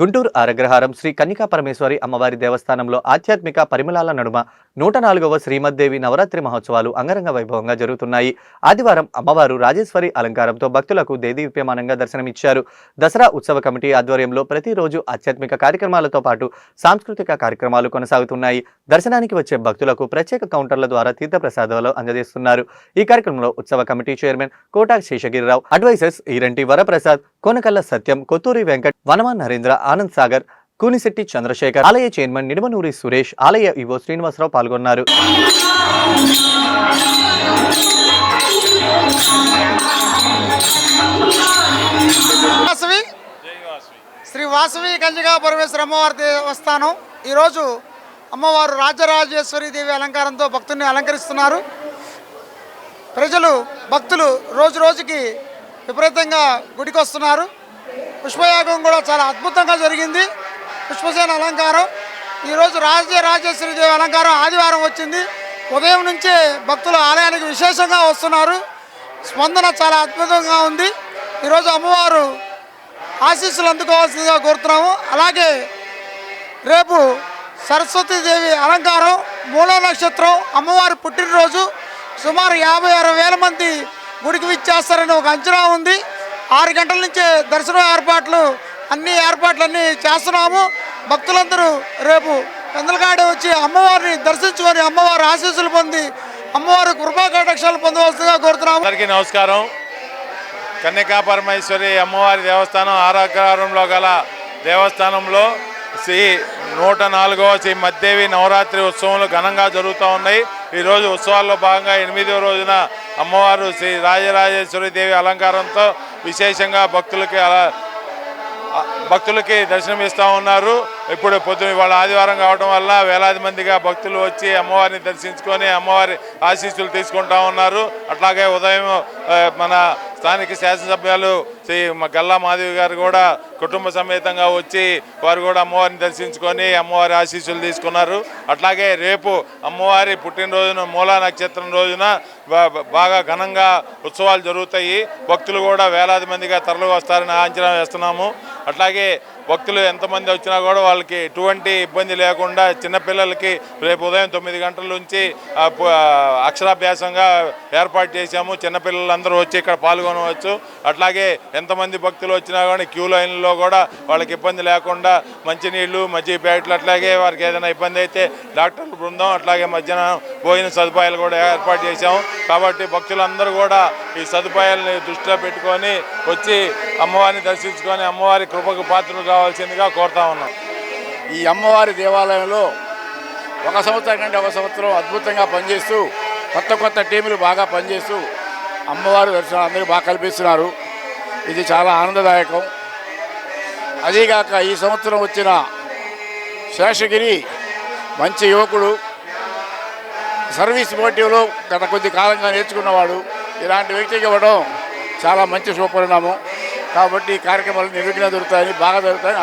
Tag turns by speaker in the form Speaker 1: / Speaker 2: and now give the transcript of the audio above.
Speaker 1: గుంటూరు ఆరగ్రహారం శ్రీ కన్నికా పరమేశ్వరి అమ్మవారి దేవస్థానంలో ఆధ్యాత్మిక పరిమళాల నడుమ 104వ శ్రీమద్దేవి నవరాత్రి మహోత్సవాలు అంగరంగ వైభవంగా జరుగుతున్నాయి. ఆదివారం అమ్మవారు రాజేశ్వరి అలంకారంతో భక్తులకు దేదీప్యమానంగా దర్శనమిచ్చారు. దసరా ఉత్సవ కమిటీ ఆధ్వర్యంలో ప్రతిరోజు ఆధ్యాత్మిక కార్యక్రమాలతో పాటు సాంస్కృతిక కార్యక్రమాలు కొనసాగుతున్నాయి. దర్శనానికి వచ్చే భక్తులకు ప్రత్యేక కౌంటర్ల ద్వారా తీర్థప్రసాదాలు అందజేస్తున్నారు. ఈ కార్యక్రమంలో ఉత్సవ committee chairman Kota Seshagirirao, advisers Eranti Varaprasad, Konakalla Satyam, Kotturi Venkat, Vanaman Narendra, Anand Sagar, Koonisetti Chandrasekhar, ఆలయ చైర్మన్ నిడమనూరి సురేష్, ఆలయ ఈవో శ్రీనివాసరావు పాల్గొన్నారు.
Speaker 2: శ్రీ వాసవి కన్యకా పరమేశ్వర అమ్మవారి దేవస్థానం ఈరోజు అమ్మవారు రాజరాజేశ్వరి దేవి అలంకారంతో భక్తుల్ని అలంకరిస్తున్నారు. భక్తులు రోజు రోజుకి విపరీతంగా గుడికి వస్తున్నారు. పుష్పయాగం కూడా చాలా అద్భుతంగా జరిగింది. పుష్పసేన అలంకారం ఈరోజు రాజరాజేశ్వరి దేవి అలంకారం ఆదివారం వచ్చింది. ఉదయం నుంచే భక్తులు ఆలయానికి విశేషంగా వస్తున్నారు. స్పందన చాలా అద్భుతంగా ఉంది. ఈరోజు అమ్మవారు ఆశీస్సులు అందుకోవాల్సిందిగా కోరుతున్నాము. అలాగే రేపు సరస్వతీదేవి అలంకారం, మూల నక్షత్రం, అమ్మవారి పుట్టినరోజు. సుమారు 50-60 మంది గుడికి విచ్చేస్తారని ఒక అంచనా ఉంది. 6 గంటల నుంచే దర్శనం ఏర్పాట్లన్నీ చేస్తున్నాము. భక్తులందరూ రేపు పెందలకాడ వచ్చి అమ్మవారిని దర్శించుకొని అమ్మవారి ఆశీస్సులు పొంది అమ్మవారి కృపా కటాక్షాలు పొందవలసిందిగా కోరుతున్నాము.
Speaker 3: అందరికీ నమస్కారం. కన్యకా పరమేశ్వరి అమ్మవారి దేవస్థానం ఆరాగ్రహారంలో గల దేవస్థానంలో శ్రీ 104వ శ్రీ మద్దేవి నవరాత్రి ఉత్సవాలు ఘనంగా జరుగుతూ ఉన్నాయి. ఈరోజు ఉత్సవాల్లో భాగంగా 8వ రోజున అమ్మవారు శ్రీ రాజరాజేశ్వరి దేవి అలంకారంతో విశేషంగా భక్తులకి దర్శనమిస్తూ ఉన్నారు. ఇప్పుడు పొద్దున ఇవాళ ఆదివారం కావడం వల్ల వేలాది మందిగా భక్తులు వచ్చి అమ్మవారిని దర్శించుకొని అమ్మవారి ఆశీస్సులు తీసుకుంటూ ఉన్నారు. అట్లాగే ఉదయం మన స్థానిక శాసనసభ్యులు శ్రీ గల్లా మాధవి గారు కూడా కుటుంబ సమేతంగా వచ్చి వారు కూడా అమ్మవారిని దర్శించుకొని అమ్మవారి ఆశీస్సులు తీసుకున్నారు. అట్లాగే రేపు అమ్మవారి పుట్టినరోజున మూలా నక్షత్రం రోజున బాగా ఘనంగా ఉత్సవాలు జరుగుతాయి. భక్తులు కూడా వేలాది మందిగా తరలి వస్తారని అంచనా వేస్తున్నాము. అట్లాగే భక్తులు ఎంతమంది వచ్చినా కూడా వాళ్ళకి ఎటువంటి ఇబ్బంది లేకుండా చిన్నపిల్లలకి రేపు ఉదయం 9 గంటల నుంచి అక్షరాభ్యాసంగా ఏర్పాటు చేశాము. చిన్నపిల్లలందరూ వచ్చి ఇక్కడ పాల్గొనవచ్చు. అట్లాగే ఎంతమంది భక్తులు వచ్చినా కానీ క్యూ లైన్లో కూడా వాళ్ళకి ఇబ్బంది లేకుండా మంచినీళ్ళు, మజ్జిగ ప్యాకెట్లు, అట్లాగే వారికి ఏదైనా ఇబ్బంది అయితే డాక్టర్ల బృందం, అట్లాగే మధ్యాహ్నం భోజన సదుపాయాలు కూడా ఏర్పాటు చేశాము. కాబట్టి భక్తులందరూ కూడా ఈ సదుపాయాలని దృష్టిలో పెట్టుకొని వచ్చి అమ్మవారిని దర్శించుకొని అమ్మవారి కృపకు పాత్రలు కావాల్సిందిగా కోరుతా ఉన్నాం.
Speaker 4: ఈ అమ్మవారి దేవాలయంలో ఒక సంవత్సరం కంటే ఒక సంవత్సరం అద్భుతంగా పనిచేస్తూ కొత్త టీములు బాగా పనిచేస్తూ అమ్మవారి దర్శనం అందరికీ బాగా కల్పిస్తున్నారు. ఇది చాలా ఆనందదాయకం. అదీగాక ఈ సంవత్సరం వచ్చిన శేషగిరి మంచి యువకుడు, సర్వీస్ మోటివ్లో గత కొద్ది కాలంగా నేర్చుకున్నవాడు. ఇలాంటి వ్యక్తికి ఇవ్వడం చాలా మంచి శుభపరిణామం. కాబట్టి ఈ కార్యక్రమాలు నిర్విఘ్నంగా జరుగుతాయని బాగా జరుగుతాయని